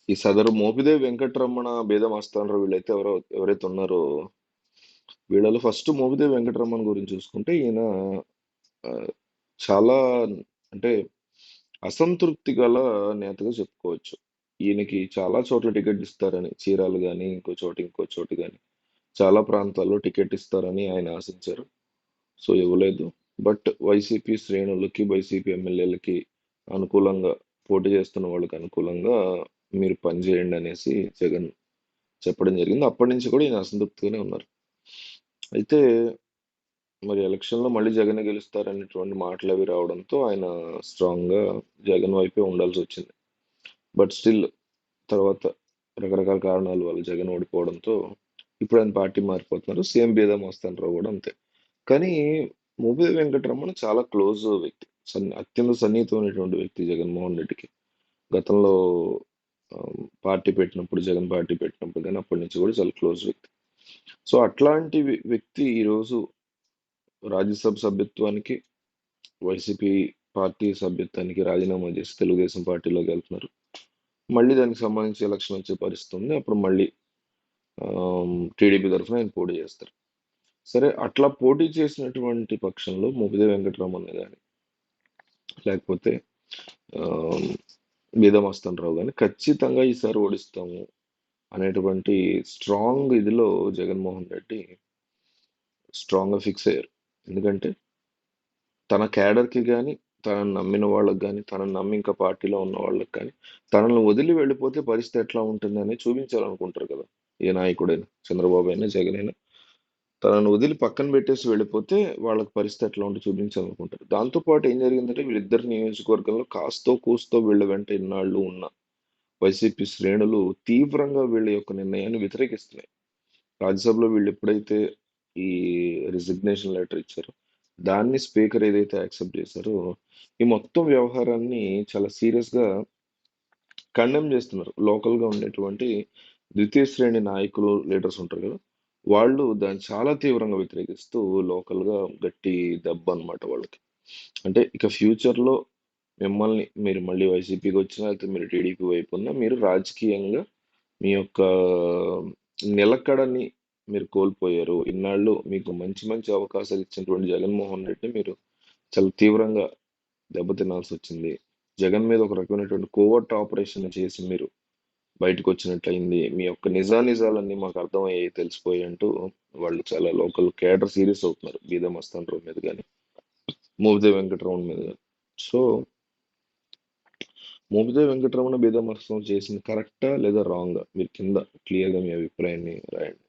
ఈ సదరు మోపిదేవి వెంకటరమణ, బేదమస్తానరావు వీళ్ళైతే ఎవరైతే ఉన్నారో వీళ్ళలో ఫస్ట్ మోపిదేవి వెంకటరమణ గురించి చూసుకుంటే ఈయన ఆ, చాలా అంటే అసంతృప్తి గల నేతగా చెప్పుకోవచ్చు. ఈయనకి చాలా చోట్ల టికెట్ ఇస్తారని, చీరాలు కానీ ఇంకో చోటు కానీ చాలా ప్రాంతాల్లో టికెట్ ఇస్తారని ఆయన ఆశించారు. సో ఇవ్వలేదు. బట్ వైసీపీ శ్రేణులకి, వైసీపీ ఎమ్మెల్యేలకి అనుకూలంగా, పోటీ చేస్తున్న వాళ్ళకి అనుకూలంగా మీరు పనిచేయండి అనేసి జగన్ చెప్పడం జరిగింది. అప్పటి నుంచి కూడా ఈయన అసంతృప్తిగానే ఉన్నారు. అయితే మరి ఎలక్షన్‌లో మళ్ళీ జగనే గెలుస్తారనేటువంటి మాటలవి రావడంతో ఆయన స్ట్రాంగ్‌గా జగన్ వైపే ఉండాల్సొచ్చింది. బట్ స్టిల్ తర్వాత రకరకాల కారణాల వల్ల జగన్ ఓడిపోవడంతో ఇప్పుడు ఆయన పార్టీ మారిపోతున్నారు. సేమ్ బీదా మస్తానరావు కూడా అంతే. కానీ మోపిదేవి వెంకటరమణ చాలా క్లోజ్ వ్యక్తి. అత్యంత సన్నిహితమైనటువంటి వ్యక్తి జగన్మోహన్ రెడ్డికి. గతంలో పార్టీ పెట్టినప్పుడు, జగన్ పార్టీ పెట్టినప్పుడు గానీ అప్పటి నుంచి కూడా చాలా క్లోజ్ వ్యక్తి. సో అట్లాంటి వ్యక్తి ఈరోజు రాజ్యసభ సభ్యత్వానికి, వైసీపీ పార్టీ సభ్యత్వానికి రాజీనామా చేసి తెలుగుదేశం పార్టీలోకి వెళ్తున్నారు. మళ్ళీ దానికి సంబంధించి ఎలక్షన్ వచ్చే పరిస్థితి ఉంది. అప్పుడు మళ్ళీ టీడీపీ తరఫున ఆయన పోటీ చేస్తారు. సరే అట్లా పోటీ చేసినటువంటి పక్షంలో మోపిదేవి వెంకటరమణ గాని, లేకపోతే బీదా మస్తానరావు గాని ఖచ్చితంగా ఈసారి ఓడిస్తాము అనేటువంటి స్ట్రాంగ్ ఇదిలో జగన్మోహన్ రెడ్డి స్ట్రాంగ్‌గా ఫిక్స్ అయ్యారు. ఎందుకంటే తన క్యాడర్‌కి గాని, తనని నమ్మిన వాళ్ళకి గాని, తనని నమ్మి ఇంకా పార్టీలో ఉన్న వాళ్ళకి కానీ, తనని వదిలి వెళ్ళిపోతే పరిస్థితి ఎట్లా ఉంటుందని చూపించాలనుకుంటారు కదా! ఏ నాయకుడైనా. చంద్రబాబు అయినా, జగన్ అయినా. తనని వదిలి పక్కన పెట్టేసి వెళ్ళిపోతే వాళ్ళకి పరిస్థితి ఎట్లా ఉంటో చూపించాలనుకుంటారు. దాంతో పాటు ఏం జరిగిందంటే వీళ్ళిద్దరి నియోజకవర్గంలో కాస్తో కూస్తో వీళ్ళ వెంట ఇన్నాళ్ళు ఉన్న వైసీపీ శ్రేణులు తీవ్రంగా వీళ్ళ యొక్క నిర్ణయాన్ని వ్యతిరేకిస్తున్నాయి. రాజ్యసభలో వీళ్ళు ఎప్పుడైతే ఈ రిజిగ్నేషన్ లెటర్ ఇచ్చారో, దాన్ని స్పీకర్ ఏదైతే యాక్సెప్ట్ చేశారో, ఈ మొత్తం వ్యవహారాన్ని చాలా సీరియస్‌గా కండెమ్ చేస్తున్నారు. లోకల్‌గా ఉండేటువంటి ద్వితీయ శ్రేణి నాయకులు, లీడర్స్ ఉంటారు కదా! వాళ్ళు దాన్ని చాలా తీవ్రంగా వ్యతిరేకిస్తూ లోకల్‌గా గట్టి దెబ్బనమాట వాళ్ళకి. అంటే ఇక ఫ్యూచర్‌లో మీరు మళ్ళీ వైసీపీకొచ్చినా, లేకపోతే మీరు టీడీపీ వైపున్నా మీరు రాజకీయంగా మీ యొక్క నిలకడని మీరు కోల్పోయారు. ఇన్నాళ్ళు మీకు మంచి మంచి అవకాశాలు ఇచ్చినటువంటి జగన్మోహన్ రెడ్డిని మీరు చాలా తీవ్రంగా దెబ్బతినాల్సొచ్చింది. జగన్ మీద ఒక రకమైనటువంటి కోవర్ట్ ఆపరేషన్ చేసి మీరు బయటకొచ్చినట్లయింది. మీ యొక్క నిజానిజాలన్నీ మాకు అర్థమయ్యాయి, తెలిసిపోయాయి అంటూ వాళ్ళు చాలా లోకల్ కేడర్ సీరియస్ అవుతున్నారు. బీదా మస్తానరావు మీద గాని, మోపిదేవి వెంకటరమణ మీద గాని. సో, మోపిదేవి వెంకటరమణ, బీదా మస్తానరావు చేసింది కరెక్టా లేదా రాంగా? మీరు కింద క్లియర్‌గా మీ అభిప్రాయాన్ని రాయండి.